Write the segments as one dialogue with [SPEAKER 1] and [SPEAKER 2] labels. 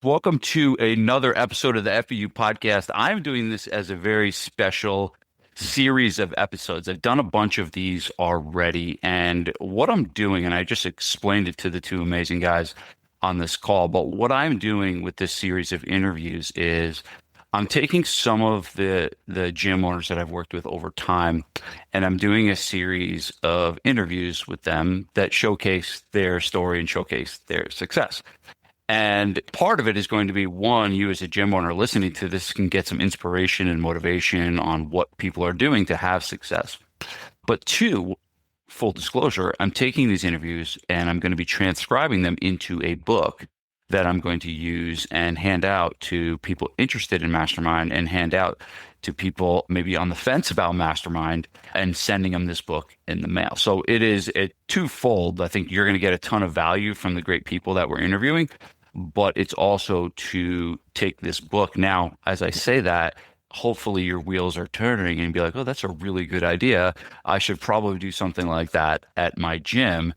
[SPEAKER 1] Welcome to another episode of the FBU podcast. I'm doing this as a very special series of episodes. I've done a bunch of these already, and what I'm doing, and I just explained it to the two amazing guys on this call, but what I'm doing with this series of interviews is I'm taking some of the gym owners that I've worked with over time, and I'm doing a series of interviews with them that showcase their story and showcase their success. And part of it is going to be one, you as a gym owner listening to this can get some inspiration and motivation on what people are doing to have success. But two, full disclosure, I'm taking these interviews and I'm going to be transcribing them into a book that I'm going to use and hand out to people interested in Mastermind and hand out to people maybe on the fence about Mastermind and sending them this book in the mail. So it is a twofold. I think you're going to get a ton of value from the great people that we're interviewing, but it's also to take this book. Now, as I say that, hopefully your wheels are turning and be like, oh, that's a really good idea. I should probably do something like that at my gym.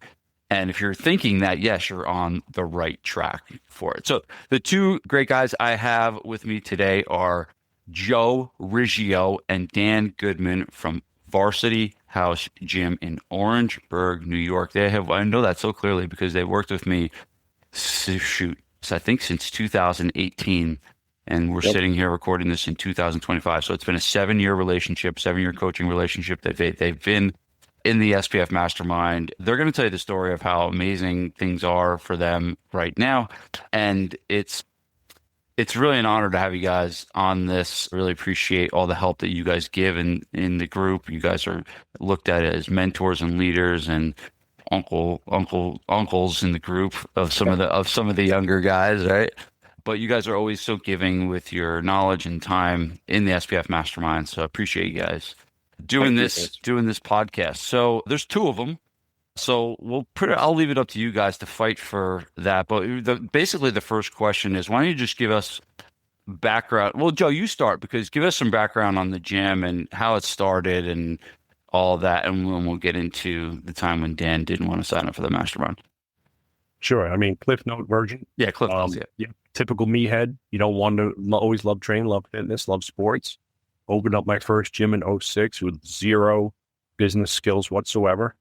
[SPEAKER 1] And if you're thinking that, yes, you're on the right track for it. So the two great guys I have with me today are Joe Riggio and Dan Goodman from Varsity House Gym in Orangeburg, New York. I know that so clearly because they worked with me, I think since 2018. And we're sitting here recording this in 2025. So it's been a 7-year relationship, 7-year coaching relationship that they've been in the SPF Mastermind. They're going to tell you the story of how amazing things are for them right now. And it's really an honor to have you guys on this. Really appreciate all the help that you guys give in the group. You guys are looked at as mentors and leaders and uncles in the group of some of the younger guys, right? But you guys are always so giving with your knowledge and time in the SPF Mastermind. So I appreciate you guys doing this podcast. So there's two of them. So I'll leave it up to you guys to fight for that. But basically the first question is, why don't you just give us background? Well, Joe, you start because give us some background on the gym and how it started and all that. And then we'll get into the time when Dan didn't want to sign up for the mastermind.
[SPEAKER 2] Sure. I mean, Cliff Note version.
[SPEAKER 1] Yeah, Cliff Notes, yeah.
[SPEAKER 2] Yeah. Typical me head, always love training, love fitness, love sports. Opened up my first gym in '06 with zero business skills whatsoever.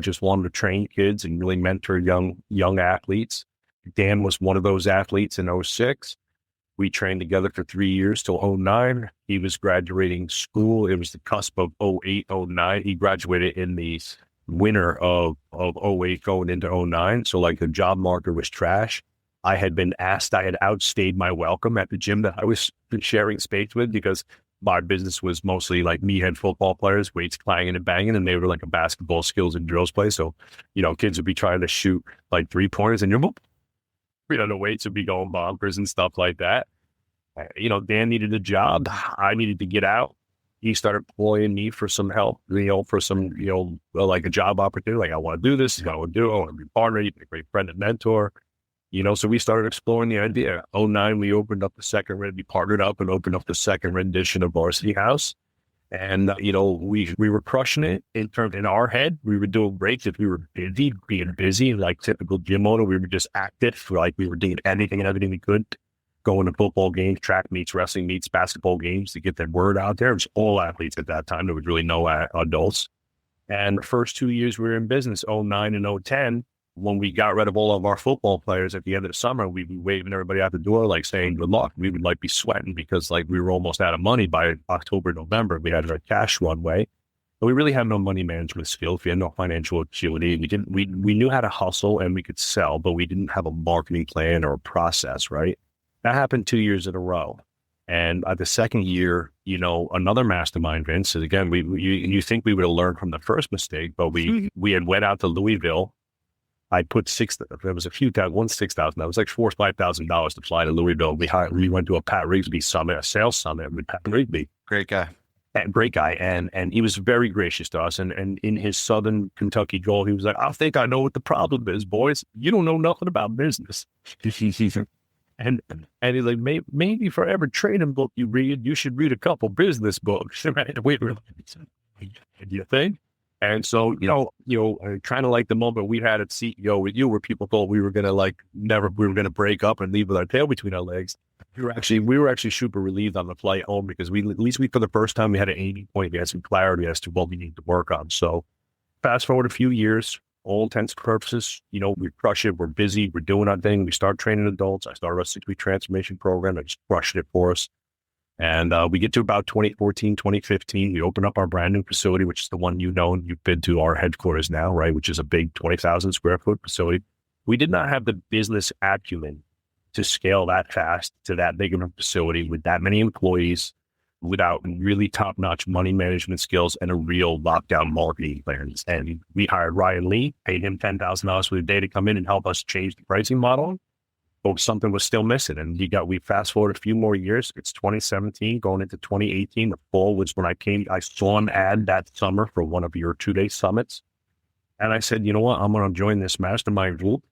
[SPEAKER 2] Just wanted to train kids and really mentor young athletes. Dan was one of those athletes in '06. We trained together for 3 years till '09. He was graduating school. It was the cusp of '08, '09. He graduated in the winter of '08 going into '09. So like the job market was trash. I had outstayed my welcome at the gym that I was sharing space with because my business was mostly like meathead football players, weights clanging and banging, and they were like a basketball skills and drills place. So, kids would be trying to shoot like 3-pointers and the weights would be going bonkers and stuff like that. Dan needed a job. I needed to get out. He started employing me for some help, for some, like a job opportunity. Like, I want to do this. I want to be a partner. You've been a great friend and mentor. So we started exploring the idea. '09, we opened up we partnered up and opened up the second rendition of Varsity House. And, we were crushing it in our head. We were doing great. If we were being busy, like typical gym owner, we were just active. Like we were doing anything and everything we could, going to football games, track meets, wrestling meets, basketball games to get that word out there. It was all athletes at that time. There was really no adults. And the first 2 years we were in business, '09 and '10, when we got rid of all of our football players at the end of the summer, we'd be waving everybody out the door, like saying good luck. We would like be sweating because like we were almost out of money by October, November. We had our cash runway, but we really had no money management skills. We had no financial agility. We knew how to hustle and we could sell, but we didn't have a marketing plan or a process, right? That happened 2 years in a row. And the second year, another mastermind, Vince. And again, you think we would have learned from the first mistake, but we had went out to Louisville. I put there was a few thousand, $6,000. It was like $4,000 or $5,000 to fly to Louisville. We went to a Pat Rigsby summit, a sales summit with Pat Rigsby.
[SPEAKER 1] Great guy.
[SPEAKER 2] Great guy. And he was very gracious to us. And in his Southern Kentucky drawl, he was like, I think I know what the problem is, boys. You don't know nothing about business. And he's like, maybe for every trading book you read, you should read a couple business books. Right? Wait, do you think? And so, kind of like the moment we had at CEO with you, where people thought we were going to we were going to break up and leave with our tail between our legs. We were actually super relieved on the flight home because for the first time, we had an 80 point, we had some clarity as to what we need to work on. So fast forward a few years, all intents and purposes, we crush it. We're busy. We're doing our thing. We start training adults. I started a 6-week transformation program. I just crushed it for us. And we get to about 2014, 2015. We open up our brand new facility, which is the one and you've been to our headquarters now, right? Which is a big 20,000 square foot facility. We did not have the business acumen to scale that fast to that big of a facility with that many employees, without really top-notch money management skills and a real lockdown marketing plan. And we hired Ryan Lee, paid him $10,000 for the day to come in and help us change the pricing model. But something was still missing. And we fast forward a few more years. It's 2017 going into 2018. The fall was when I saw an ad that summer for one of your 2-day summits. And I said, you know what, I'm going to join this mastermind group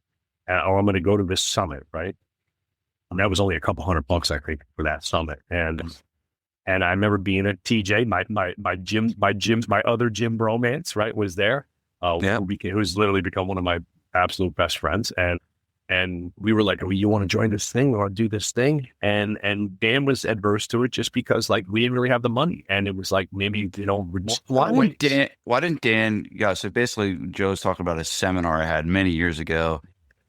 [SPEAKER 2] or I'm going to go to this summit, right? And that was only a couple $100, I think, for that summit. And I remember being at TJ, my other gym bromance, right, was there. Who's literally become one of my absolute best friends. And we were like, oh, you want to join this thing? We want to do this thing. And Dan was adverse to it just because we didn't really have the money. And it was like, maybe,
[SPEAKER 1] why didn't Dan go? So basically Joe's talking about a seminar I had many years ago.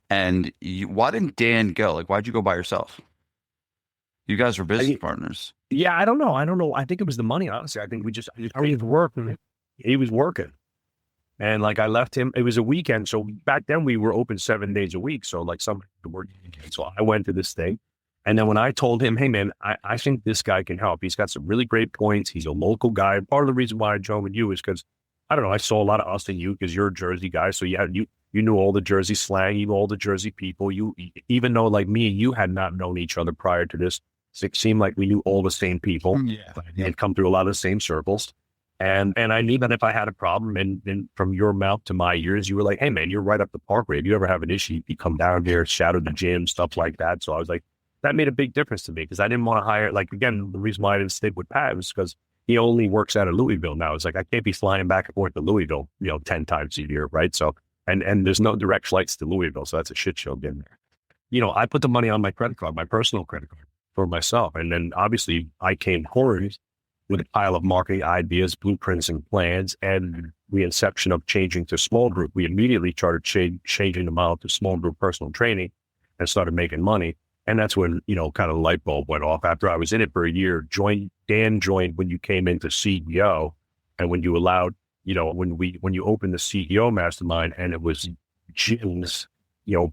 [SPEAKER 1] And why didn't Dan go? Why'd you go by yourself? You guys were business partners.
[SPEAKER 2] Yeah, I don't know. I think it was the money, honestly. I think he was working. And I left him, it was a weekend. So back then we were open 7 days a week. So some work. So I went to this thing. And then when I told him, hey man, I think this guy can help. He's got some really great points. He's a local guy. Part of the reason why I joined with you is because, I don't know, I saw a lot of us in you because you're a Jersey guy. So you knew all the Jersey slang, you knew all the Jersey people. Even though me and you had not known each other prior to this, it seemed like we knew all the same people. Yeah. And come through a lot of the same circles. And I knew that if I had a problem and from your mouth to my ears, you were like, hey man, you're right up the parkway. If you ever have an issue, you come down here, shadow the gym, stuff like that. So I was like, that made a big difference to me because I didn't want to hire, again, the reason why I didn't stick with Pat was because he only works out of Louisville now. It's I can't be flying back and forth to Louisville, 10 times a year. Right. So, and there's no direct flights to Louisville. So that's a shit show getting there. I put the money on my credit card, my personal credit card for myself. And then obviously I came forward with a pile of marketing ideas, blueprints, and plans, and the inception of changing to small group. We immediately started changing the model to small group personal training and started making money. And that's when, kind of the light bulb went off after I was in it for a year. Dan joined when you came into CEO and when you allowed, when you opened the CEO mastermind and it was gyms,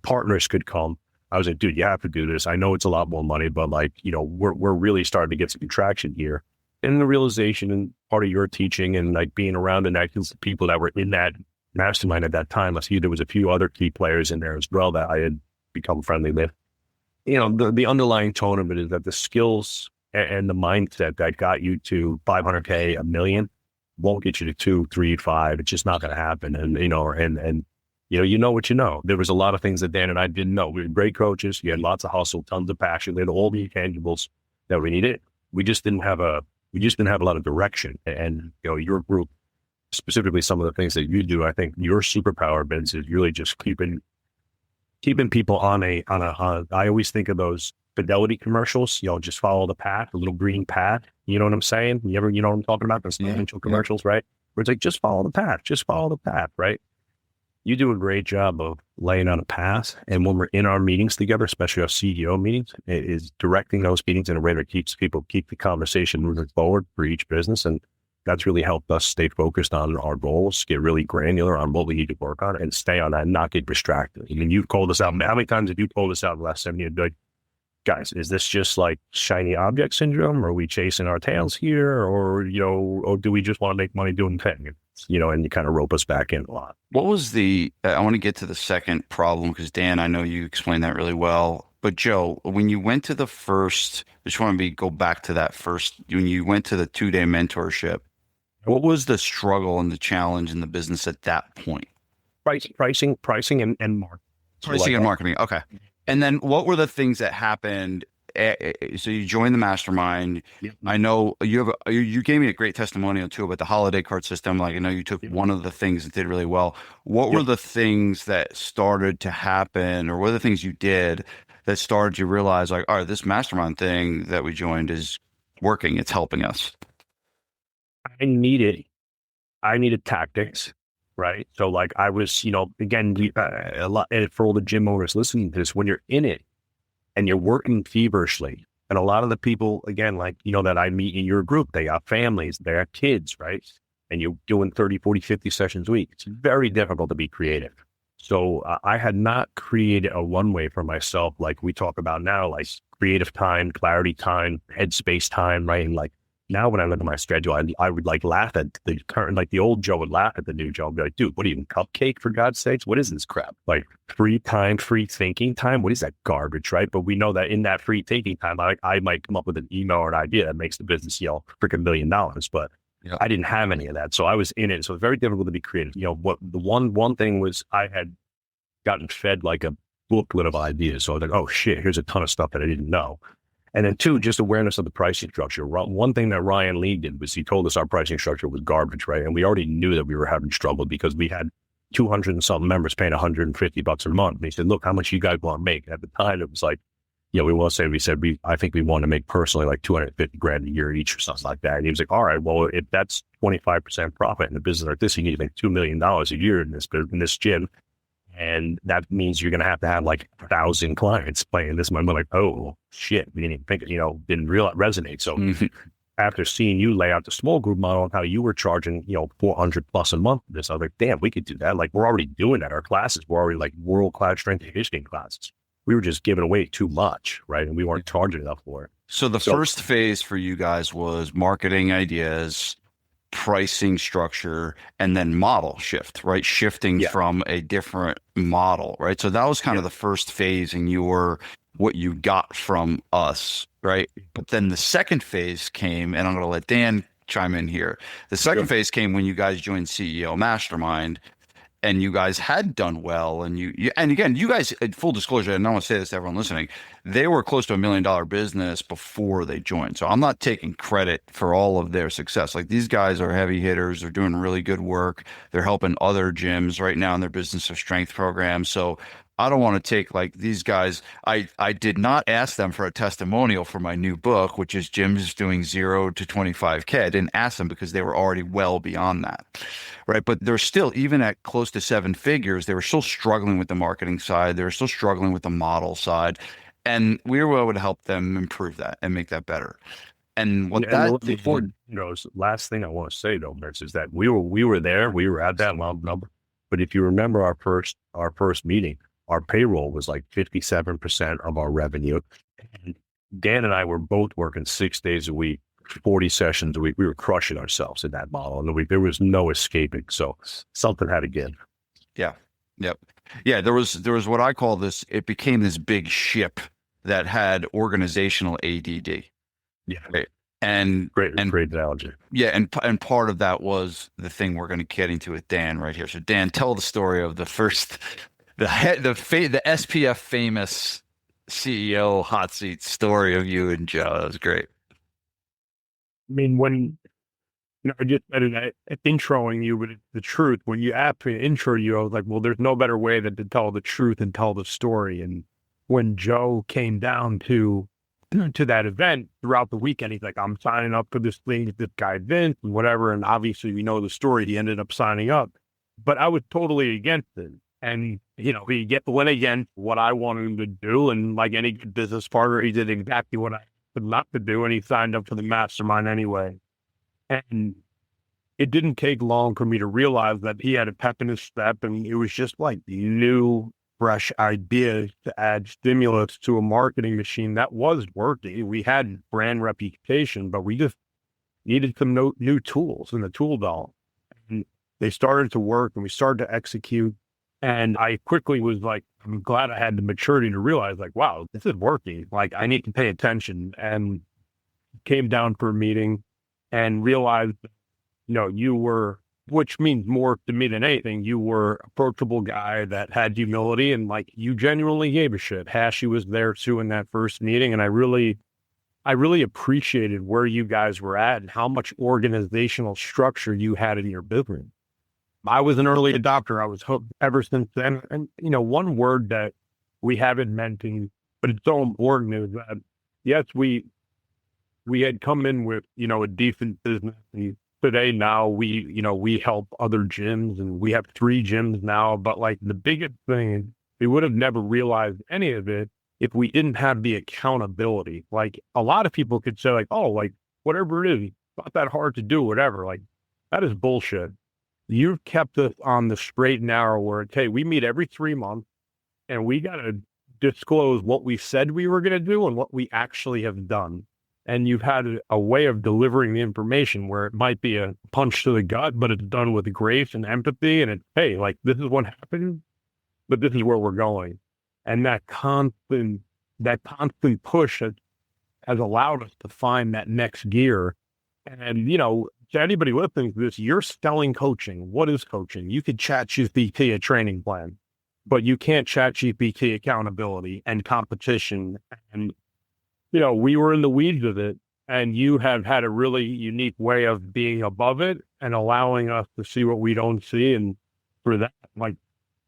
[SPEAKER 2] partners could come. I was like, dude, you have to do this. I know it's a lot more money, but we're really starting to get some traction here. And the realization and part of your teaching and being around and acting with the people that were in that mastermind at that time, I see there was a few other key players in there as well that I had become friendly with. The underlying tone of it is that the skills and the mindset that got you to 500K, $1 million won't get you to 2, 3, 5. It's just not going to happen. And, you know what you know. There was a lot of things that Dan and I didn't know. We were great coaches. You had lots of hustle, tons of passion. They had all the intangibles that we needed. We just didn't have a lot of direction. And, your group, specifically some of the things that you do, I think your superpower, Vince, is really just keeping people on I always think of those fidelity commercials, just follow the path, a little green path. You know what I'm saying? You know what I'm talking about? Those financial commercials, right? Where it's just follow the path, right? You do a great job of laying out a path. And when we're in our meetings together, especially our CEO meetings, it is directing those meetings in a way that keep the conversation moving forward for each business. And that's really helped us stay focused on our goals, get really granular on what we need to work on and stay on that and not get distracted. I mean, you've called us out. How many times have you called us out in the last 7 years? Like, guys, is this just shiny object syndrome? Or are we chasing our tails here? Or do we just want to make money doing things? And you kind of rope us back in a lot.
[SPEAKER 1] What was I want to get to the second problem because Dan, I know you explained that really well. But Joe, when you went to go back to that first, when you went to the 2-day mentorship, what was the struggle and the challenge in the business at that point?
[SPEAKER 2] Pricing and marketing.
[SPEAKER 1] Pricing and marketing. Okay. And then what were the things that happened so you joined the mastermind.
[SPEAKER 2] Yep.
[SPEAKER 1] I know you gave me a great testimonial too about the holiday card system. Like I know you took
[SPEAKER 2] Yep.
[SPEAKER 1] one of the things that did really well. What were
[SPEAKER 2] Yep.
[SPEAKER 1] the things that started to happen, or what are the things you did that started to realize like, all right, this mastermind thing that we joined is working. It's helping us.
[SPEAKER 2] I needed I needed tactics, right? So like I was, again, a lot for all the gym owners listening to this, when you're in it and you're working feverishly, and a lot of the people, again, like, that I meet in your group, they have families, they have kids, right? And you're doing 30, 40, 50 sessions a week. It's very difficult to be creative. So I had not created a one-way for myself, like we talk about now, like creative time, clarity time, headspace time, right? And like, now when I look at my schedule, I would like laugh at the current, like the old Joe would laugh at the new Joe and be like, dude, what are you, cupcake for God's sakes? What is this crap? Like free time, free thinking time. What is that garbage, right? But we know that in that free thinking time, I might come up with an email or an idea that makes the business, freaking $1 million. But
[SPEAKER 1] Yeah.
[SPEAKER 2] I didn't have any of that. So I was in it. So it's very difficult to be creative. What the one thing was, I had gotten fed like a booklet of ideas. So I was like, oh shit, here's a ton of stuff that I didn't know. And then two, just awareness of the pricing structure. One thing that Ryan Lee did was he told us our pricing structure was garbage, right? And we already knew that we were having trouble because we had 200 and something members paying $150 a month. And he said, look, how much you guys want to make? At the time, it was like, I think we want to make personally like 250 grand a year each or something like that. And he was like, all right, well, if that's 25% profit in a business like this, you need like $2 million a year in this gym. And that means you're going to have like 1,000 clients paying this money. I'm like, oh shit, we didn't even think, didn't realize resonate. So after seeing you lay out the small group model and how you were charging, 400 plus a month for this, I was like, damn, we could do that. Like we're already doing that. Our classes were already like world-class strength and conditioning classes. We were just giving away too much, right? And we weren't charging enough for it.
[SPEAKER 1] So the first phase for you guys was marketing ideas, pricing structure, and then model shift, right? Shifting from a different model, right? So that was kind of the first phase in what you got from us, right? But then the second phase came, and I'm going to let Dan chime in here. The second phase came when you guys joined CEO Mastermind, and you guys had done well, and and again, you guys, full disclosure, and I want to say this to everyone listening, they were close to $1 million business before they joined. So I'm not taking credit for all of their success. Like these guys are heavy hitters. They're doing really good work. They're helping other gyms right now in their business of strength program. So I don't want to take like these guys. I did not ask them for a testimonial for my new book, which is gyms doing 0 to 25K. I didn't ask them because they were already well beyond that. Right. But they're still, even at close to 7 figures, they were still struggling with the marketing side. They were still struggling with the model side. And we were able to help them improve that and make that better. And what
[SPEAKER 2] last thing I want to say though, Mertz, is that we were there, we were at that lump number. But if you remember our first meeting, our payroll was like 57% of our revenue. And Dan and I were both working 6 days a week, 40 sessions a week. We were crushing ourselves in that model, and there was no escaping. So something had to give.
[SPEAKER 1] Yeah. Yep. Yeah. There was what I call this. It became this big ship that had organizational ADD.
[SPEAKER 2] Yeah.
[SPEAKER 1] Right? And
[SPEAKER 2] great analogy.
[SPEAKER 1] Yeah. And part of that was the thing we're going to get into with Dan right here. So Dan, tell the story of the first, the SPF famous CEO hot seat story of you and Joe. That was great.
[SPEAKER 3] I mean, when I just started introing you, but it's the truth. When you asked me to intro you, I was like, well, there's no better way than to tell the truth and tell the story. And when Joe came down to that event throughout the weekend, he's like, I'm signing up for this thing with this guy Vince and whatever. And obviously, we know the story. He ended up signing up, but I was totally against it. And he went against what I wanted him to do. And like any good business partner, he did exactly what I would not to do, and he signed up for the mastermind anyway. And it didn't take long for me to realize that he had a pep in his step, and it was just like new, fresh ideas to add stimulus to a marketing machine that was working. We had brand reputation, but we just needed some new tools in the tool belt. And they started to work, and we started to execute. And I quickly was like, I'm glad I had the maturity to realize, like, wow, this is working. Like, I need to pay attention. And came down for a meeting and realized, you were which means more to me than anything. You were an approachable guy that had humility and like you genuinely gave a shit. Hashi was there too in that first meeting. And I really appreciated where you guys were at and how much organizational structure you had in your business. I was an early adopter. I was hooked ever since then. And, one word that we haven't mentioned, but it's so important is that, yes, we had come in with, a decent business. And today now we help other gyms and we have 3 gyms now. But like the biggest thing is we would have never realized any of it if we didn't have the accountability. Like a lot of people could say like, oh, like whatever it is, it's not that hard to do, whatever. Like that is bullshit. You've kept us on the straight and narrow where it's, hey, we meet every 3 months and we got to disclose what we said we were going to do and what we actually have done. And you've had a way of delivering the information where it might be a punch to the gut, but it's done with grace and empathy. And it's, hey, like this is what happened, but this is where we're going. And that constant push has allowed us to find that next gear. And, to anybody listening to this, you're selling coaching. What is coaching? You could chat GPT a training plan, but you can't chat GPT accountability and competition. And, we were in the weeds of it, and you have had a really unique way of being above it and allowing us to see what we don't see. And for that, like,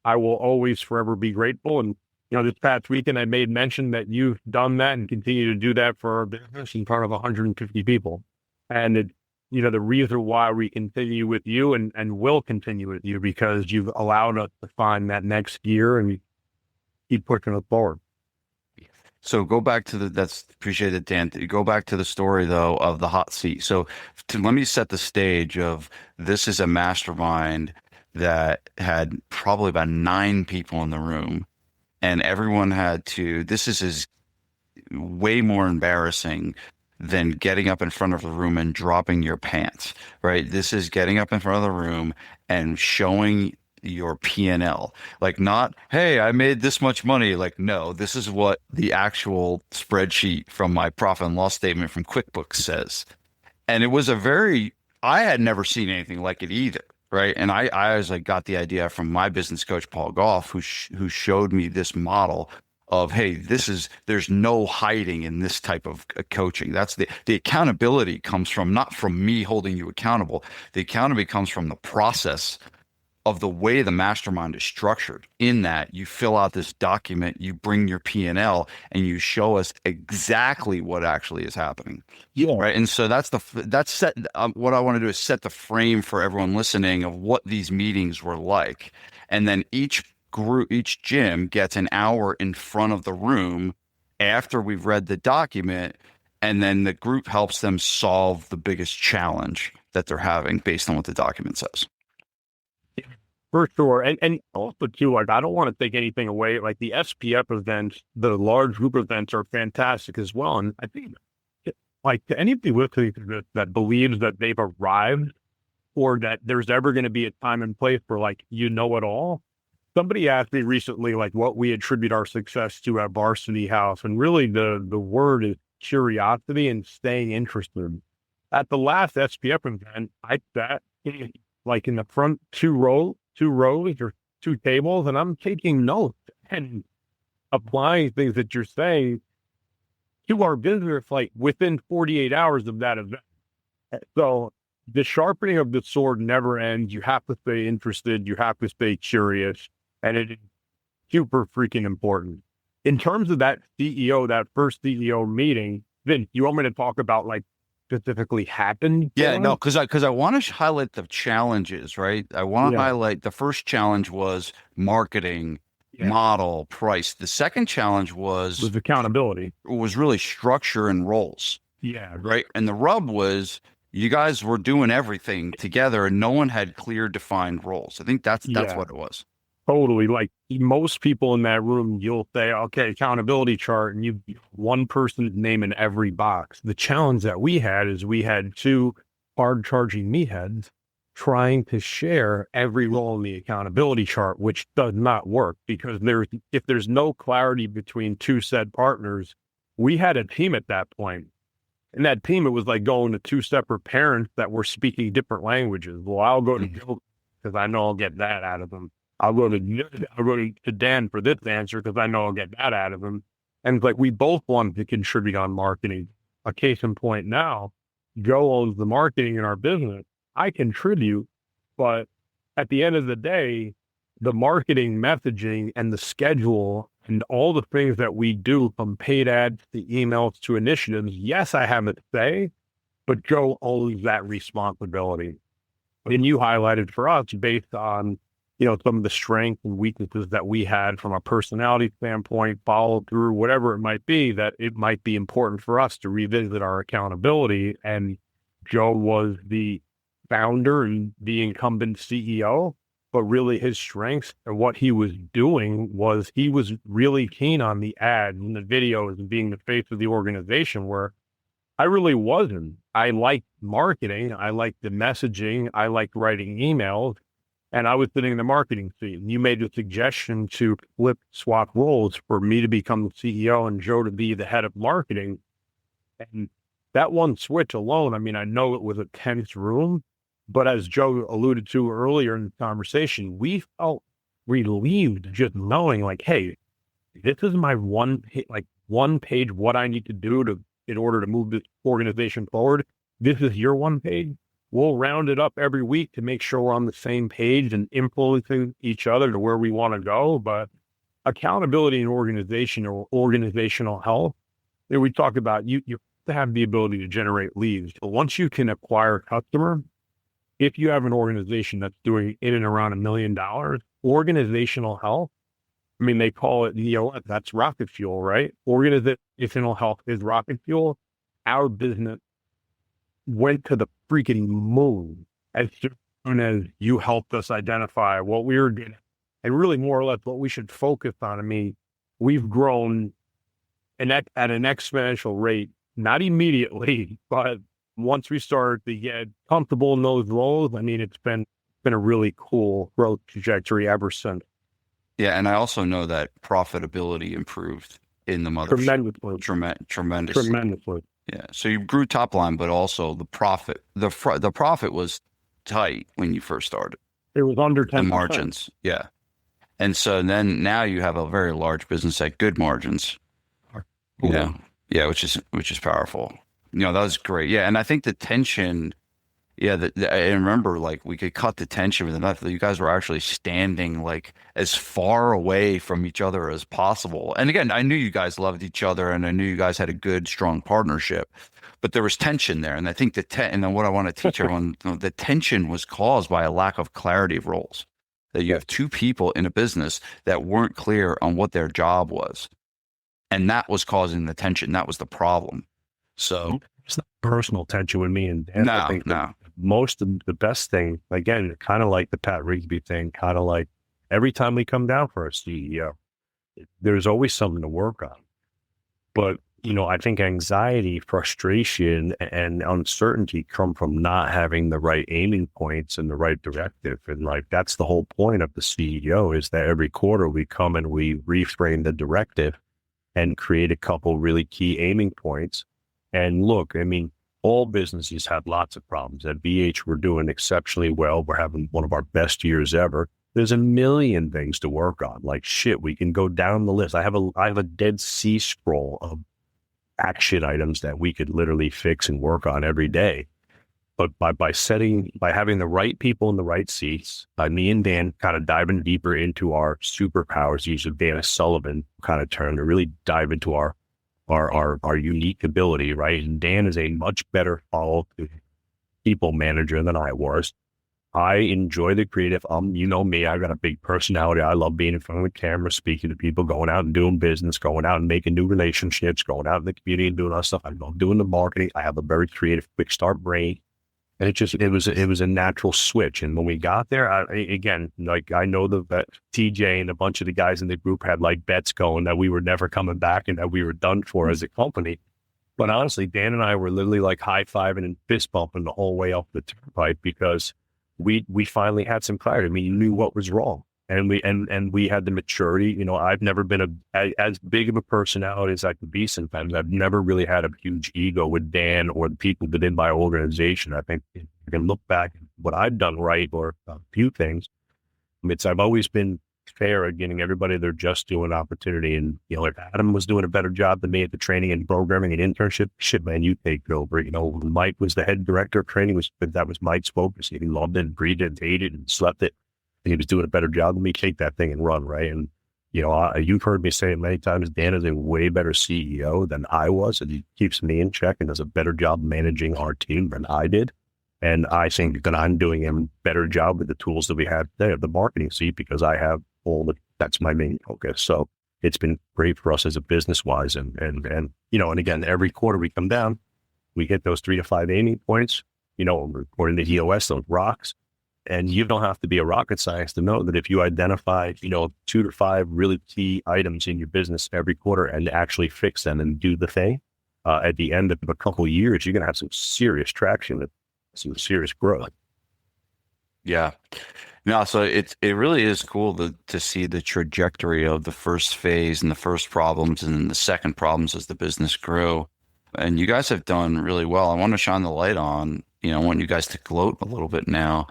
[SPEAKER 3] I will always forever be grateful. And, this past weekend, I made mention that you've done that and continue to do that for our business in front of 150 people. And it, the reason why we continue with you and will continue with you because you've allowed us to find that next gear and keep pushing it forward.
[SPEAKER 1] So go back to that's appreciated, Dan. Go back to the story though of the hot seat. So let me set the stage of this is a mastermind that had probably about 9 people in the room and everyone this is way more embarrassing than getting up in front of the room and dropping your pants, right? This is getting up in front of the room and showing your P&L. Like not, hey, I made this much money. Like, no, this is what the actual spreadsheet from my profit and loss statement from QuickBooks says. And it was I had never seen anything like it either, right? And I was like, got the idea from my business coach, Paul Goff, who showed me this model of, hey, there's no hiding in this type of coaching. That's the accountability comes from, not from me holding you accountable. The accountability comes from the process of the way the mastermind is structured. In that you fill out this document, you bring your P&L and you show us exactly what actually is happening.
[SPEAKER 3] Yeah.
[SPEAKER 1] Right. And so what I want to do is set the frame for everyone listening of what these meetings were like. And then each gym gets an hour in front of the room after we've read the document, and then the group helps them solve the biggest challenge that they're having based on what the document says.
[SPEAKER 3] For sure. And also too, like, I don't want to take anything away. Like the SPF events, the large group events are fantastic as well. And I think like to anybody listening to this that believes that they've arrived or that there's ever going to be a time and place for like, it all. Somebody asked me recently, like what we attribute our success to at Varsity House. And really the word is curiosity and staying interested. At the last SPF event, I sat like in the front two rows or 2 tables, and I'm taking notes and applying things that you're saying to our business, like within 48 hours of that event. So the sharpening of the sword never ends. You have to stay interested. You have to stay curious. And it is super freaking important. In terms of that first CEO meeting, Vin, you want me to talk about like specifically happened?
[SPEAKER 1] Yeah, no, because I want to highlight the challenges, right? I want to highlight the first challenge was marketing, model, price. The second challenge was
[SPEAKER 3] accountability.
[SPEAKER 1] Was really structure and roles.
[SPEAKER 3] Yeah.
[SPEAKER 1] Right. And the rub was you guys were doing everything together and no one had clear defined roles. I think that's what it was.
[SPEAKER 3] Totally. Like most people in that room, you'll say, okay, accountability chart, and one person's name in every box. The challenge that we had is we had 2 hard charging meatheads trying to share every role in the accountability chart, which does not work because if there's no clarity between 2 said partners, we had a team at that point. in that team, it was like going to two separate parents that were speaking different languages. Well, I'll go to Joe because I know I'll get that out of him. I'll go to Dan for this answer because I know I'll get that out of him. And it's like we both wanted to contribute on marketing. A case in point now, Joe owns the marketing in our business. I contribute, but at the end of the day, the marketing messaging and the schedule and all the things that we do, from paid ads to emails to initiatives, yes, I have a say, but Joe owns that responsibility. And you highlighted for us, based on, some of the strengths and weaknesses that we had from a personality standpoint, follow through, whatever it might be, that it might be important for us to revisit our accountability. And Joe was the founder and the incumbent CEO, but really his strengths and what he was doing was he was really keen on the ads and the videos and being the face of the organization, where I really wasn't. I liked marketing. I liked the messaging. I liked writing emails, and I was sitting in the marketing seat. And you made a suggestion to swap roles for me to become the CEO and Joe to be the head of marketing. And that one switch alone, I mean, I know it was a tense room, but as Joe alluded to earlier in the conversation, we felt relieved just knowing, like, hey, this is my one page, what I need to do in order to move this organization forward. This is your one page. We'll round it up every week to make sure we're on the same page and influencing each other to where we want to go. But accountability in organization or organizational health, we talk about, you have to have the ability to generate leads. But once you can acquire a customer, if you have an organization that's doing in and around $1 million, organizational health, I mean, they call it, that's rocket fuel, right? Organizational health is rocket fuel. Our business went to the freaking moon as soon as you helped us identify what we were doing and really more or less what we should focus on. I mean, we've grown at an exponential rate, not immediately, but once we started to get comfortable in those roles, I mean, it's been a really cool growth trajectory ever since.
[SPEAKER 1] Yeah, and I also know that profitability improved in the mothership. Tremendously.
[SPEAKER 3] Tremendously.
[SPEAKER 1] Yeah. So you grew top line, but also the profit. The profit was tight when you first started.
[SPEAKER 3] It was under 10%.
[SPEAKER 1] The margins. Yeah. And so then now you have a very large business at good margins. Yeah. Yeah, which is powerful. That was great. Yeah, and I think the tension. Yeah, I remember, like, we could cut the tension with enough that you guys were actually standing like as far away from each other as possible. And again, I knew you guys loved each other, and I knew you guys had a good, strong partnership, but there was tension there. And I think and then what I want to teach everyone, the tension was caused by a lack of clarity of roles. That you have two people in a business that weren't clear on what their job was, and that was causing the tension. That was the problem. So
[SPEAKER 2] it's not personal tension with me and Dan. I think most of the best thing, again, kind of like the Pat Rigsby thing, kind of like every time we come down for a CEO, there's always something to work on. But, I think anxiety, frustration, and uncertainty come from not having the right aiming points and the right directive. And like, that's the whole point of the CEO, is that every quarter we come and we reframe the directive and create a couple really key aiming points. And look, I mean, all businesses have lots of problems. At BH, we're doing exceptionally well. We're having one of our best years ever. There's a million things to work on. Like, shit, we can go down the list. I have a Dead Sea Scroll of action items that we could literally fix and work on every day. But by having the right people in the right seats, me and Dan kind of diving deeper into our superpowers, use of Dana Sullivan kind of term, to really dive into our unique ability, right? And Dan is a much better follow-up people manager than I was. I enjoy the creative. You know me, I've got a big personality. I love being in front of the camera, speaking to people, going out and doing business, going out and making new relationships, going out in the community and doing all that stuff. I love doing the marketing. I have a very creative, quick start brain. And it was a natural switch. And when we got there, I know that TJ and a bunch of the guys in the group had like bets going that we were never coming back and that we were done for as a company. But honestly, Dan and I were literally like high-fiving and fist bumping the whole way up the turnpike because we finally had some clarity. I mean, you knew what was wrong. And we had the maturity. I've never been as big of a personality as I could be sometimes. I've never really had a huge ego with Dan or the people within my organization. I think if I can look back at what I've done right or a few things. I've always been fair at getting everybody their just due an opportunity. And, if Adam was doing a better job than me at the training and programming and internship, shit, man, you take over. Mike was the head director of training, that was Mike's focus. He loved it, breathed it, hated it, and slept it. And he was doing a better job than me. Take that thing and run, right? And, you've heard me say it many times, Dan is a way better CEO than I was, and he keeps me in check and does a better job managing our team than I did. And I think that I'm doing a better job with the tools that we have today of the marketing seat, because I have that's my main focus. So it's been great for us as a business wise. And again, every quarter we come down, we hit those 3 to 5 aiming points, according to EOS, those rocks. And you don't have to be a rocket scientist to know that if you identify, 2 to 5 really key items in your business every quarter and actually fix them and do the thing, at the end of a couple of years, you're going to have some serious traction, some serious growth.
[SPEAKER 1] Yeah. No, so it really is cool to see the trajectory of the first phase and the first problems and then the second problems as the business grew. And you guys have done really well. I want to shine the light on, I want you guys to gloat a little bit now,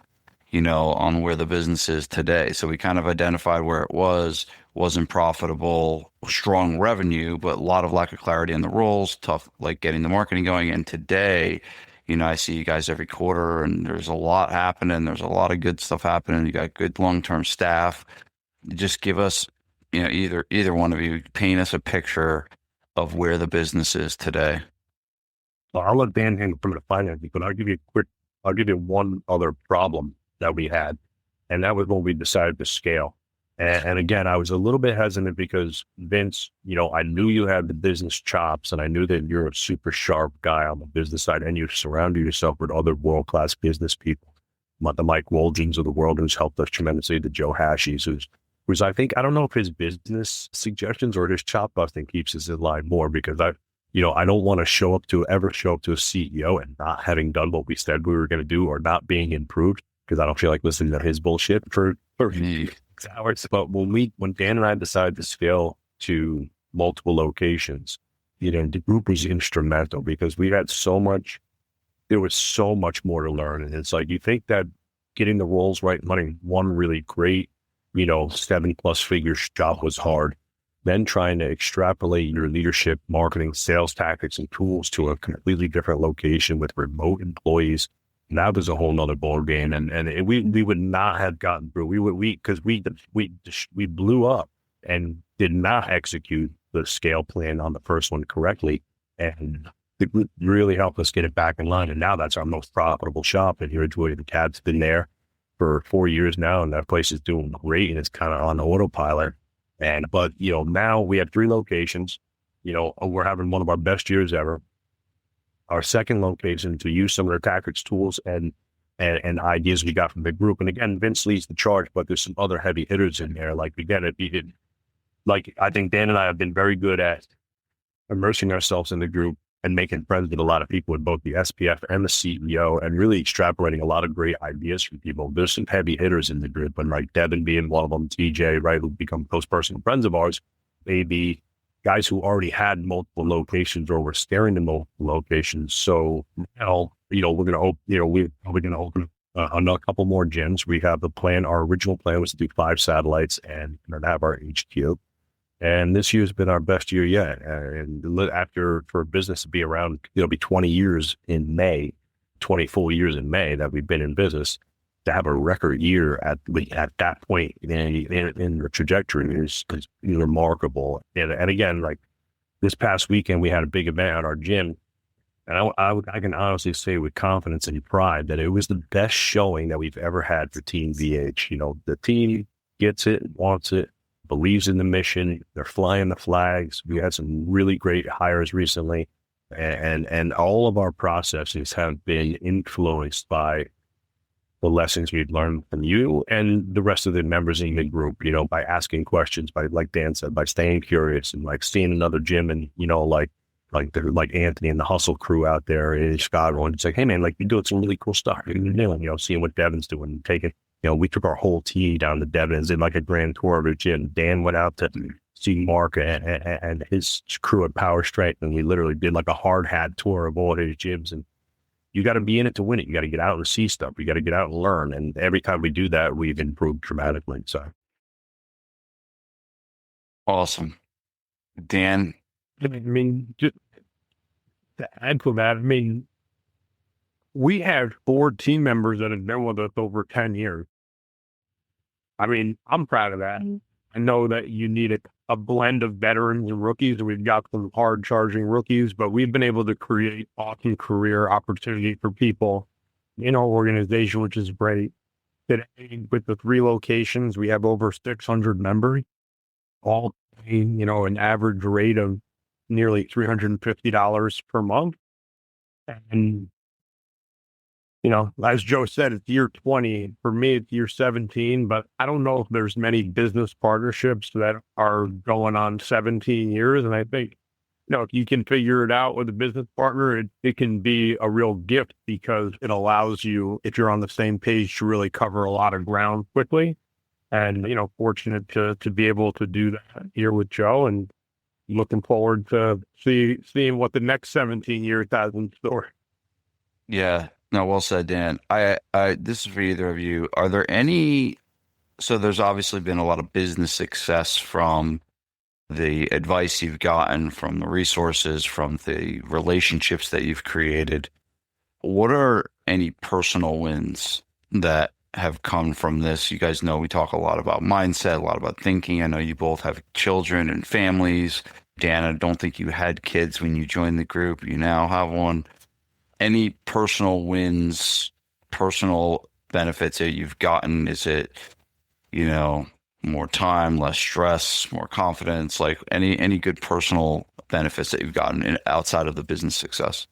[SPEAKER 1] on where the business is today. So we kind of identified where it wasn't profitable, strong revenue, but a lot of lack of clarity in the roles, tough, like getting the marketing going. And today, I see you guys every quarter and there's a lot happening. There's a lot of good stuff happening. You got good long-term staff. Just give us, either one of you, paint us a picture of where the business is today.
[SPEAKER 2] Well, I'll let Dan handle from the finance, but I'll give you one other problem that we had. And that was when we decided to scale. And again, I was a little bit hesitant because Vince, I knew you had the business chops and I knew that you're a super sharp guy on the business side and you surround yourself with other world-class business people. The Mike Woldgens of the world, who's helped us tremendously, the Joe Hashies, who's I don't know if his business suggestions or his chop busting keeps us in line more, because I don't want to show up to a CEO and not having done what we said we were going to do or not being improved, because I don't feel like listening to his bullshit for hours. But when Dan and I decided to scale to multiple locations, the group was instrumental because there was so much more to learn. And it's like, you think that getting the roles right and running one really great, 7+ figures job was hard. Then trying to extrapolate your leadership, marketing, sales tactics, and tools to a completely different location with remote employees. Now there's a whole nother ball game, and we would not have gotten through. Because we blew up and did not execute the scale plan on the first one correctly, and it really helped us get it back in line. And now that's our most profitable shop. And here at Joy, the Cad's been there for 4 years now, and that place is doing great, and it's kind of on autopilot. But now we have 3 locations. We're having one of our best years ever. Our second location, to use some of their tactics, tools, and ideas we got from the group. And again, Vince leads the charge, but there's some other heavy hitters in there. Like again, I think Dan and I have been very good at immersing ourselves in the group and making friends with a lot of people, with both the SPF and the CEO, and really extrapolating a lot of great ideas from people. There's some heavy hitters in the group, and like Devin being one of them, TJ, right, who become close personal friends of ours, maybe guys who already had multiple locations or were staring to multiple locations. So now, we're going to we're probably going to open a couple more gyms. We have the plan. Our original plan was to do 5 satellites and have our HQ. And this year's been our best year yet. And for a business to be around, it'll be 20 years in May, 20 full years in May that we've been in business. To have a record year at that point in the trajectory is remarkable. And again, like this past weekend, we had a big event at our gym, and I can honestly say with confidence and pride that it was the best showing that we've ever had for Team VH. The team gets it, wants it, believes in the mission. They're flying the flags. We had some really great hires recently, and all of our processes have been influenced by the lessons we've learned from you and the rest of the members in the group, by asking questions, by, like Dan said, by staying curious, and like seeing another gym and, like Anthony and the hustle crew out there in Chicago. And it's like, hey man, like you're doing some really cool stuff. You're doing, seeing what Devin's doing, taking we took our whole team down to Devon's, did like a grand tour of the gym. Dan went out to see Mark and his crew at Power Strength, and we literally did like a hard hat tour of all his gyms. And you got to be in it to win it. You got to get out and see stuff. You got to get out and learn. And every time we do that, we've improved dramatically. So
[SPEAKER 1] Awesome. Dan?
[SPEAKER 3] I mean, just to add to that, I mean, we have 4 team members that have been with us over 10 years. I mean, I'm proud of that. I know that you need a blend of veterans and rookies, and we've got some hard charging rookies, but we've been able to create awesome career opportunity for people in our organization, which is great. Today, with the 3 locations, we have over 600 members, all paying, an average rate of nearly $350 per month. And, as Joe said, it's year 20. For me, it's year 17, but I don't know if there's many business partnerships that are going on 17 years. And I think, if you can figure it out with a business partner, it can be a real gift because it allows you, if you're on the same page, to really cover a lot of ground quickly. And, fortunate to be able to do that here with Joe, and looking forward to seeing what the next 17 years has in store.
[SPEAKER 1] Yeah. No, well said, Dan. This is for either of you. Are there any, so there's obviously been a lot of business success from the advice you've gotten, from the resources, from the relationships that you've created. What are any personal wins that have come from this? You guys know we talk a lot about mindset, a lot about thinking. I know you both have children and families. Dan, I don't think you had kids when you joined the group. You now have one. Any personal wins, personal benefits that you've gotten? Is it, more time, less stress, more confidence? Like any good personal benefits that you've gotten outside of the business success?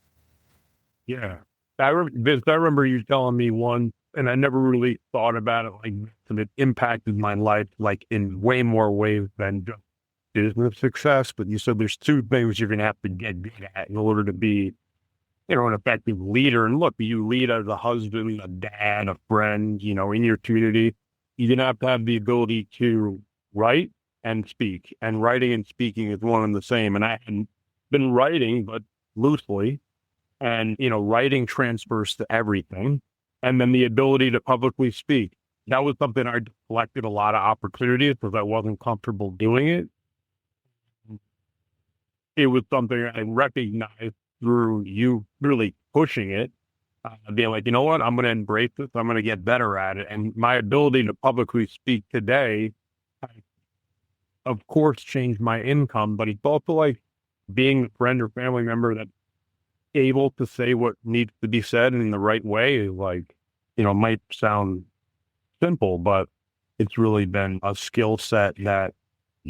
[SPEAKER 3] Yeah. I remember you telling me one, and I never really thought about it like this, and it impacted my life like in way more ways than just business success. But you said there's 2 things you're going to have to get good at in order to be, an effective leader. And look, you lead as a husband, a dad, a friend, in your community. You're going to have the ability to write and speak. And writing and speaking is one and the same. And I hadn't been writing, but loosely. And, writing transfers to everything. And then the ability to publicly speak. That was something I deflected a lot of opportunities because I wasn't comfortable doing it. It was something I recognized through you really pushing it, being like, you know what, I'm going to embrace this. I'm going to get better at it. And my ability to publicly speak today, of course, changed my income, but it's also like being a friend or family member that's able to say what needs to be said in the right way. Like, might sound simple, but it's really been a skill set that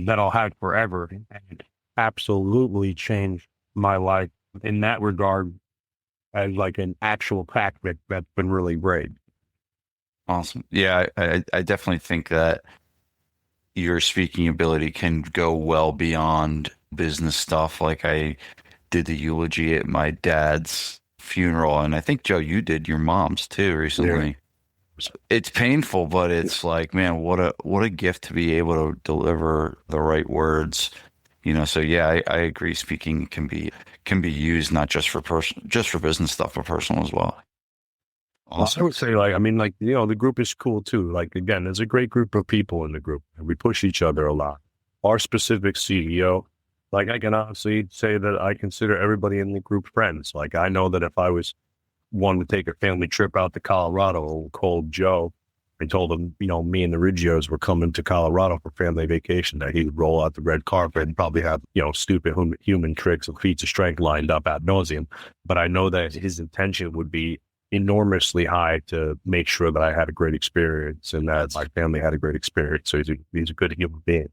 [SPEAKER 3] I'll have forever, and it absolutely changed my life in that regard as like an actual tactic that's been really great.
[SPEAKER 1] Awesome. Yeah, I definitely think that your speaking ability can go well beyond business stuff. Like I did the eulogy at my dad's funeral, and I think, Joe, you did your mom's too recently. Yeah. It's painful, but it's like, man, what a gift to be able to deliver the right words. So yeah, I agree. Speaking can be used not just for business stuff, but personal as well.
[SPEAKER 2] Awesome. I would say the group is cool too. Like, again, there's a great group of people in the group, and we push each other a lot. Our specific CEO, like, I can honestly say that I consider everybody in the group friends. Like, I know that if I was wanting to take a family trip out to Colorado, called Joe, I told him, me and the Riggios were coming to Colorado for family vacation, that he would roll out the red carpet and probably have, stupid human tricks and feats of strength lined up ad nauseum. But I know that his intention would be enormously high to make sure that I had a great experience and that my family had a great experience. So he's a good human being.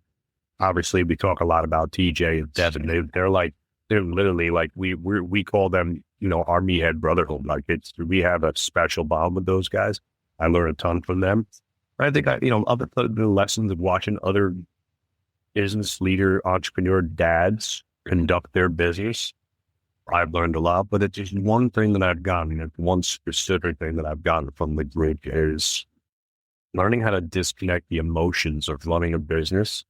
[SPEAKER 2] Obviously, we talk a lot about TJ and Devin. They're literally like, we call them, our meathead brotherhood. Like, we have a special bond with those guys. I learned a ton from them. I think other the lessons of watching other business leader, entrepreneur dads conduct their business, I've learned a lot. But it's just one thing that I've gotten, one specific thing that I've gotten from the group is learning how to disconnect the emotions of running a business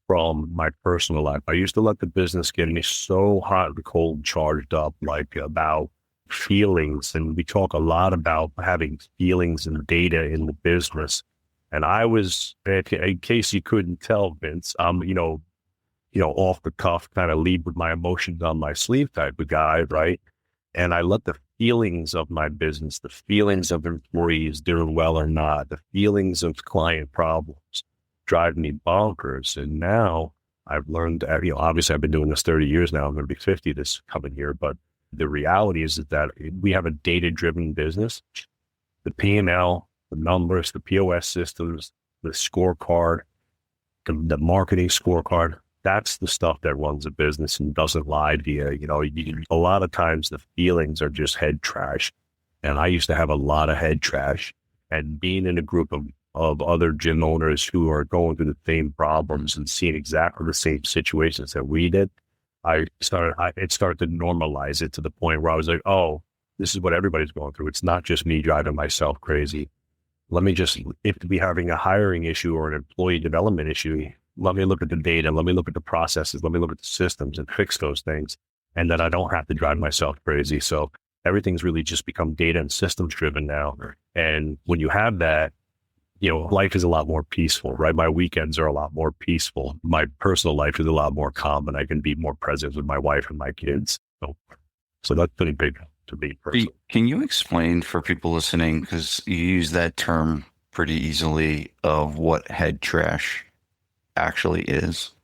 [SPEAKER 2] from my personal life. I used to let the business get me so hot and cold, charged up, like about feelings. And we talk a lot about having feelings and data in the business. And I was, in case you couldn't tell, Vince, off the cuff, kind of lead with my emotions on my sleeve type of guy, right? And I let the feelings of my business, the feelings of employees doing well or not, the feelings of client problems drive me bonkers. And now I've learned, obviously I've been doing this 30 years now. I'm going to be 50 this coming year, but the reality is that we have a data-driven business. The P&L, the numbers, the POS systems, the scorecard, the marketing scorecard, that's the stuff that runs a business and doesn't lie to you. A lot of times the feelings are just head trash. And I used to have a lot of head trash, and being in a group of other gym owners who are going through the same problems and seeing exactly the same situations that we did, it started to normalize it to the point where I was like, oh, this is what everybody's going through. It's not just me driving myself crazy. If we're having a hiring issue or an employee development issue, let me look at the data, let me look at the processes, let me look at the systems and fix those things. And then I don't have to drive myself crazy. So everything's really just become data and systems driven now. And when you have that, life is a lot more peaceful, right? My weekends are a lot more peaceful. My personal life is a lot more calm, and I can be more present with my wife and my kids. So that's pretty big to me personally.
[SPEAKER 1] Can you explain for people listening, because you use that term pretty easily, of what head trash actually is?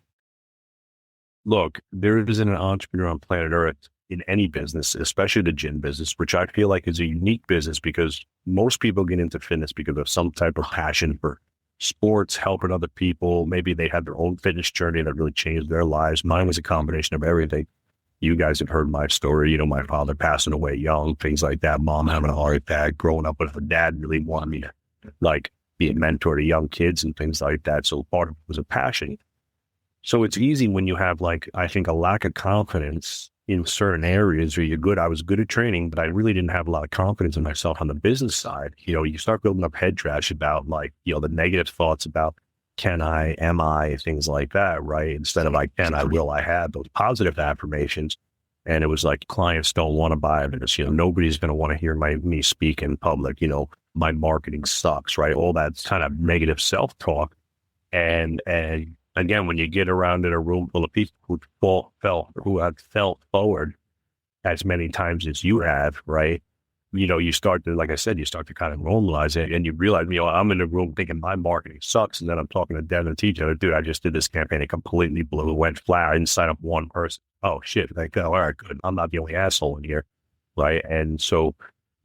[SPEAKER 2] Look, there isn't an entrepreneur on planet Earth in any business, especially the gym business, which I feel like is a unique business because most people get into fitness because of some type of passion for sports, helping other people. Maybe they had their own fitness journey that really changed their lives. Mine was a combination of everything. You guys have heard my story, my father passing away young, things like that, mom having a heart attack, growing up with a dad really wanted me to be a mentor to young kids and things like that. So part of it was a passion. So it's easy when you have I think a lack of confidence in certain areas where I was good at training, but I really didn't have a lot of confidence in myself on the business side. You start building up head trash about the negative thoughts about can I, am I, things like that, right? Instead of I can, I will, I have those positive affirmations. And it was clients don't want to buy this, nobody's going to want to hear me speak in public, my marketing sucks, right? All that kind of negative self-talk. And again, when you get around in a room full of people who have felt forward as many times as you have, right? You start to, like I said, you start to kind of normalize it, and you realize, I'm in the room thinking my marketing sucks, and then I'm talking to Devin and TJ, dude, I just did this campaign, it completely blew, went flat, I didn't sign up one person. Oh shit, all right, good. I'm not the only asshole in here, right? And so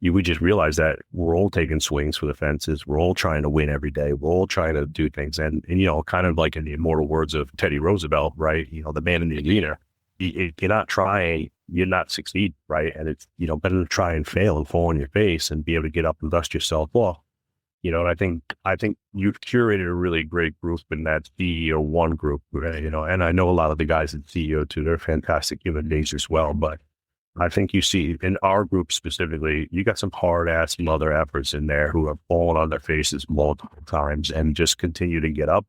[SPEAKER 2] you would just realize that we're all taking swings for the fences. We're all trying to win every day. We're all trying to do things. And kind of like in the immortal words of Teddy Roosevelt, right? The man in the arena, if you're not trying, you're not succeed, right? And it's, better to try and fail and fall on your face and be able to get up and dust yourself off. And I think you've curated a really great group in that CEO one group, right? And I know a lot of the guys at CEO too, they're fantastic human beings as well, but I think you see in our group specifically, you got some hard ass mother efforts in there who have fallen on their faces multiple times and just continue to get up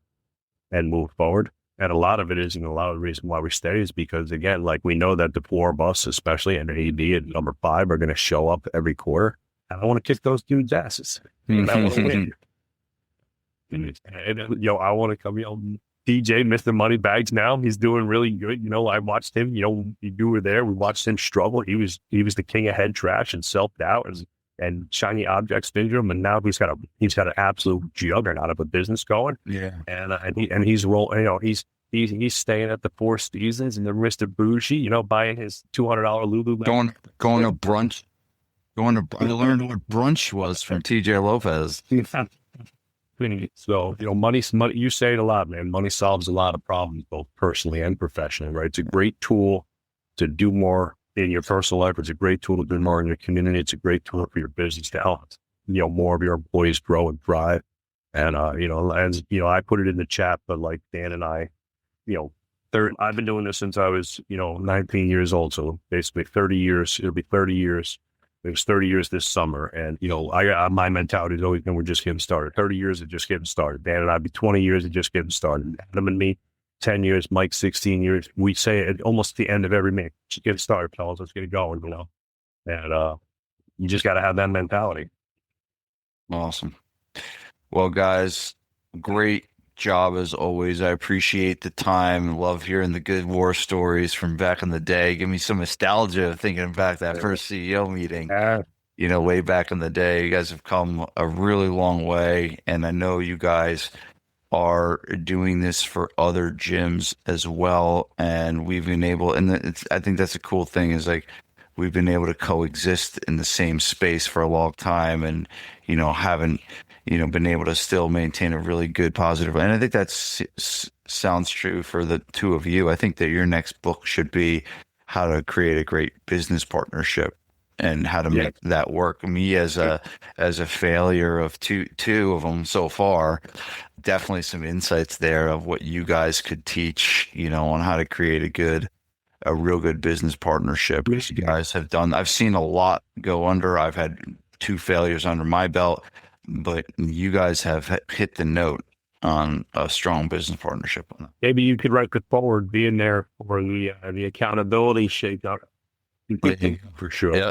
[SPEAKER 2] and move forward. And a lot of it is, and a lot of the reason why we stay is because, again, we know that the four of us, especially and AB at number 5, are going to show up every quarter. And I want to kick those dudes' asses. And I want to win. And, I want to come, DJ, Mr. Moneybags now, he's doing really good. I watched him, you were there. We watched him struggle. He was the king of head trash and self-doubt and shiny object syndrome. And now he's got an absolute juggernaut of a business going.
[SPEAKER 1] Yeah.
[SPEAKER 2] And he's rolling, he's staying at the Four Seasons and the Mr. Bougie, buying his $200 Lululemon.
[SPEAKER 1] Going to brunch. I learned what brunch was from TJ Lopez.
[SPEAKER 2] So, money, you say it a lot, man. Money solves a lot of problems, both personally and professionally, right? It's a great tool to do more in your personal life. It's a great tool to do more in your community. It's a great tool for your business to help, more of your employees grow and thrive. And, I put it in the chat, but Dan and I, I've been doing this since I was, 19 years old. So basically 30 years, it'll be 30 years There's 30 years this summer. And, my mentality has always been, we're just getting started. 30 years of just getting started. Dan and I'd be 20 years of just getting started. Adam and me, 10 years, Mike, 16 years. We say it almost the end of every meeting. Just get started, fellas. Let's get it going, And you just got to have that mentality.
[SPEAKER 1] Awesome. Well, guys, great job as always. I appreciate the time. Love hearing the good war stories from back in the day. Give me some nostalgia thinking back that first CEO meeting. Way back in the day. You guys have come a really long way, and I know you guys are doing this for other gyms as well. And we've been able, and I think that's a cool thing, is like we've been able to coexist in the same space for a long time, and haven't been able to still maintain a really good positive. And I think that sounds true for the two of you. I think that your next book should be how to create a great business partnership and how to make that work. Me as a failure of two of them so far, definitely some insights there of what you guys could teach, on how to create a real good business partnership. You guys have done. I've seen a lot go under. I've had 2 failures under my belt, but you guys have hit the note on a strong business partnership.
[SPEAKER 3] Maybe you could write it forward, being there for the accountability shakeout.
[SPEAKER 2] For sure.
[SPEAKER 3] Yeah.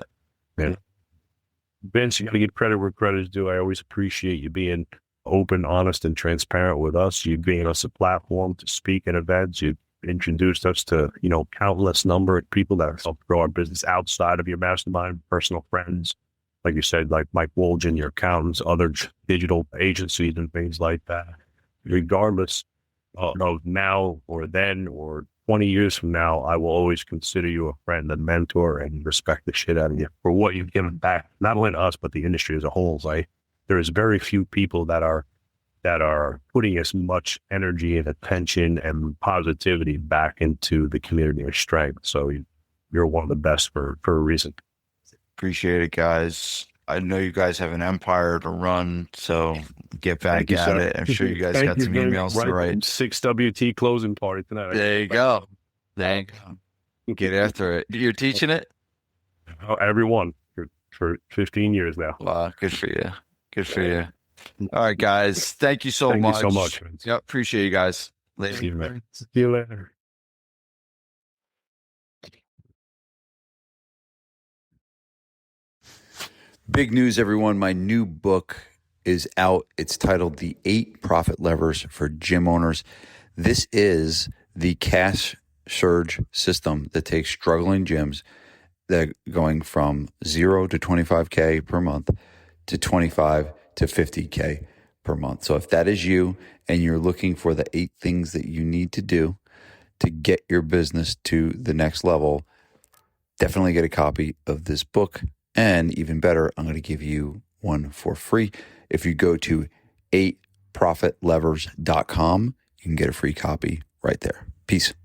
[SPEAKER 2] Vince, you got to give credit where credit is due. I always appreciate you being open, honest, and transparent with us. You giving us a platform to speak at events. You introduced us to, countless number of people that help grow our business outside of your mastermind, personal friends. Like you said, like Mike Wolgen, your accountants, other digital agencies and things like that. Regardless of now or then or 20 years from now, I will always consider you a friend and mentor and respect the shit out of you for what you've given back, not only to us, but the industry as a whole. Like, there is very few people that are putting as much energy and attention and positivity back into the community of strength. So you're one of the best for a reason.
[SPEAKER 1] Appreciate it, guys. I know you guys have an empire to run, so get back at it. I'm sure you guys got some emails to write.
[SPEAKER 3] 6WT closing party tonight.
[SPEAKER 1] There you go. Get after it. You're teaching it?
[SPEAKER 2] Oh, everyone for 15 years now.
[SPEAKER 1] Wow, good for you. Good for you. All right, guys. Thank you so much.
[SPEAKER 2] Thank you so much, Vince.
[SPEAKER 1] Yep, appreciate you guys. Later.
[SPEAKER 2] See you, man.
[SPEAKER 3] See you later.
[SPEAKER 4] Big news, everyone. My new book is out. It's titled The 8 Profit Levers for Gym Owners. This is the cash surge system that takes struggling gyms that are going from 0 to 25K per month to 25 to 50K per month. So if that is you and you're looking for the 8 things that you need to do to get your business to the next level, definitely get a copy of this book. And even better, I'm going to give you one for free. If you go to 8profitlevers.com, you can get a free copy right there. Peace.